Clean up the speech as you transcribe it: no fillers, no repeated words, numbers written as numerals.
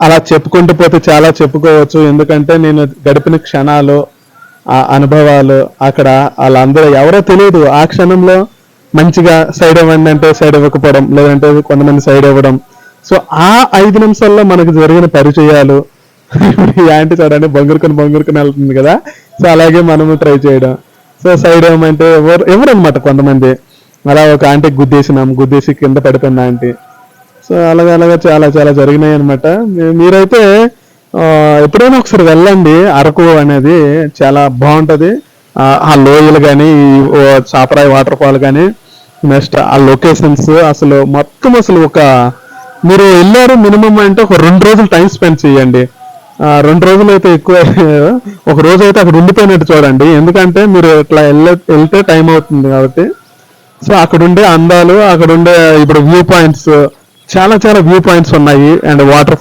అలా చెప్పుకుంటూ పోతే చాలా చెప్పుకోవచ్చు. ఎందుకంటే నేను గడిపిన క్షణాలు, ఆ అనుభవాలు అక్కడ వాళ్ళందరూ ఎవరో తెలియదు. ఆ క్షణంలో మంచిగా సైడ్ ఇవ్వండి అంటే సైడ్ ఇవ్వకపోవడం, లేదంటే కొంతమంది సైడ్ ఇవ్వడం. సో ఆ 5 నిమిషాల్లో మనకు జరిగిన పరిచయాలు ఈ యాంటీ చూడండి బొంగురుకొని వెళ్తుంది కదా. సో అలాగే మనము ట్రై చేయడం. సో సైడ్ ఇవ్వమంటే ఎవరనమాట కొంతమంది. అలా ఒక ఆంటీ గుద్దేసి కింద పడిపోయింది ఆంటీ. సో అలాగా చాలా చాలా జరిగినాయి అనమాట. మీరైతే ఎప్పుడైనా ఒకసారి వెళ్ళండి. అరకు అనేది చాలా బాగుంటది. ఆ లోయలు కానీ, చాపరాయి వాటర్ ఫాల్ కానీ, నెక్స్ట్ ఆ లొకేషన్స్ అసలు ఒక మీరు వెళ్ళారు మినిమం అంటే ఒక 2 రోజులు టైం స్పెండ్ చేయండి. 2 రోజులు అయితే ఎక్కువ. ఒక రోజు అయితే అక్కడ ఉండిపోయినట్టు చూడండి. ఎందుకంటే మీరు ఇట్లా వెళ్తే టైం అవుతుంది కాబట్టి. సో అక్కడ ఉండే అందాలు, అక్కడ ఉండే ఇప్పుడు వ్యూ పాయింట్స్, చాలా చాలా వ్యూ పాయింట్స్ ఉన్నాయి. And water